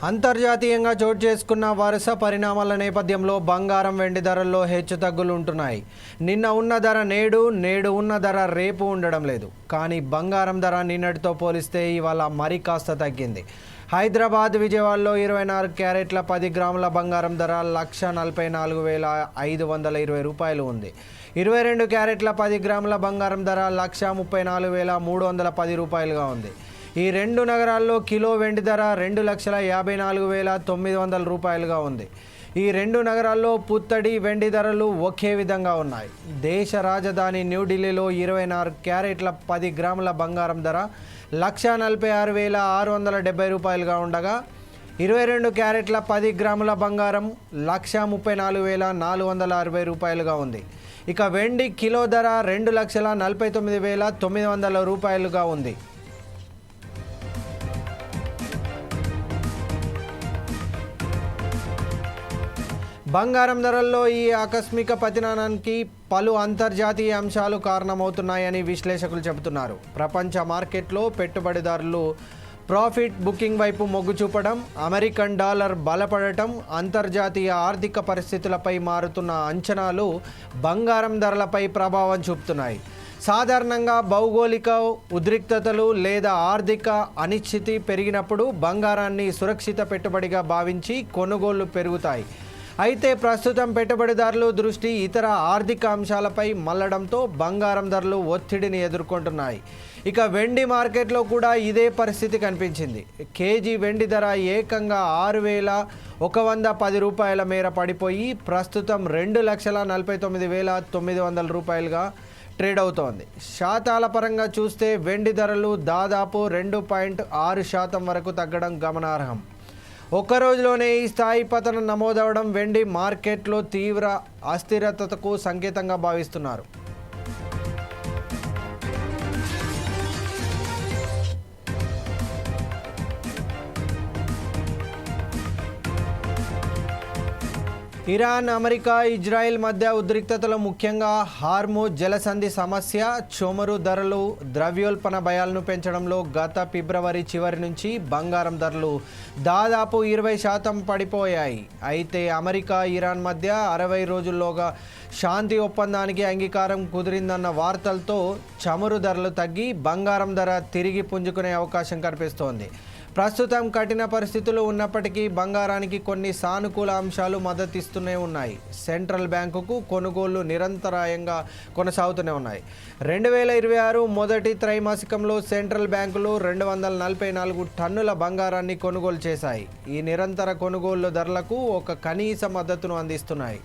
అంతర్జాతీయంగా చోటు చేసుకున్న వరుస పరిణామాల నేపథ్యంలో బంగారం వెండి ధరల్లో హెచ్చుతగ్గులు ఉంటున్నాయి. నిన్న ఉన్న ధర నేడు ఉన్న ధర రేపు ఉండడం లేదు. కానీ బంగారం ధర నిన్నటితో పోలిస్తే ఇవాళ మరి కాస్త తగ్గింది. హైదరాబాద్, విజయవాడలో 24 క్యారెట్ల 10 గ్రాముల బంగారం ధర 1,44,520 రూపాయలు ఉంది. 22 క్యారెట్ల 10 గ్రాముల బంగారం ధర 1,34,310 రూపాయలుగా ఉంది. ఈ రెండు నగరాల్లో కిలో వెండి ధర 2,54,900 రూపాయలుగా ఉంది. ఈ రెండు నగరాల్లో పుత్తడి వెండి ధరలు ఒకే విధంగా ఉన్నాయి. దేశ రాజధాని న్యూఢిల్లీలో 24 క్యారెట్ల 10 గ్రాముల బంగారం ధర 1,46,670 రూపాయలుగా ఉండగా 22 క్యారెట్ల 10 గ్రాముల బంగారం 1,34,460 రూపాయలుగా ఉంది. ఇక వెండి కిలో ధర 2,49,900 రూపాయలుగా ఉంది. బంగారం ధరల్లో ఈ ఆకస్మిక పతనానికి పలు అంతర్జాతీయ అంశాలు కారణమవుతున్నాయని విశ్లేషకులు చెబుతున్నారు. ప్రపంచ మార్కెట్లో పెట్టుబడిదారులు ప్రాఫిట్ బుకింగ్ వైపు మొగ్గు చూపడం, అమెరికన్ డాలర్ బలపడటం, అంతర్జాతీయ ఆర్థిక పరిస్థితులపై మారుతున్న అంచనాలు బంగారం ధరలపై ప్రభావం చూపుతున్నాయి. సాధారణంగా భౌగోళిక ఉద్రిక్తతలు లేదా ఆర్థిక అనిశ్చితి పెరిగినప్పుడు బంగారాన్ని సురక్షిత పెట్టుబడిగా భావించి కొనుగోళ్లు పెరుగుతాయి. అయితే ప్రస్తుతం పెట్టుబడిదారులు దృష్టి ఇతర ఆర్థిక అంశాలపై మళ్లడంతో బంగారం ధరలు ఒత్తిడిని ఎదుర్కొంటున్నాయి. ఇక వెండి మార్కెట్లో కూడా ఇదే పరిస్థితి కనిపించింది. కేజీ వెండి ధర ఏకంగా 6,110 రూపాయల మేర పడిపోయి ప్రస్తుతం 2,49,900 రూపాయలుగా ట్రేడ్ అవుతోంది. శాతాల పరంగా చూస్తే వెండి ధరలు దాదాపు 2.6% వరకు తగ్గడం గమనార్హం. ఒక్క రోజులోనే ఈ స్థాయి పతనం నమోదవడం వెండి మార్కెట్లో తీవ్ర అస్థిరతకు సంకేతంగా భావిస్తున్నారు. ఇరాన్, అమెరికా, ఇజ్రాయెల్ మధ్య ఉద్రిక్తతలు, ముఖ్యంగా హార్మోజ్ జలసంధి సమస్య, చమురు ధరలు ద్రవ్యోల్బణ భయాలను పెంచడంలో గత ఫిబ్రవరి చివరి నుంచి బంగారం ధరలు దాదాపు 20% పడిపోయాయి. అయితే అమెరికా, ఇరాన్ మధ్య 60 రోజుల్లోగా శాంతి ఒప్పందానికి అంగీకారం కుదిరిందన్న వార్తలతో చమురు ధరలు తగ్గి బంగారం ధర తిరిగి పుంజుకునే అవకాశం కనిపిస్తోంది. ప్రస్తుతం కఠిన పరిస్థితులు ఉన్నప్పటికీ బంగారానికి కొన్ని సానుకూల అంశాలు మద్దతిస్తూనే ఉన్నాయి. సెంట్రల్ బ్యాంకుకు కొనుగోళ్లు నిరంతరాయంగా కొనసాగుతూనే ఉన్నాయి. 2026 మొదటి త్రైమాసికంలో సెంట్రల్ బ్యాంకులు 244 టన్నుల బంగారాన్ని కొనుగోలు చేశాయి. ఈ నిరంతర కొనుగోళ్లు ధరలకు ఒక కనీస మద్దతును అందిస్తున్నాయి.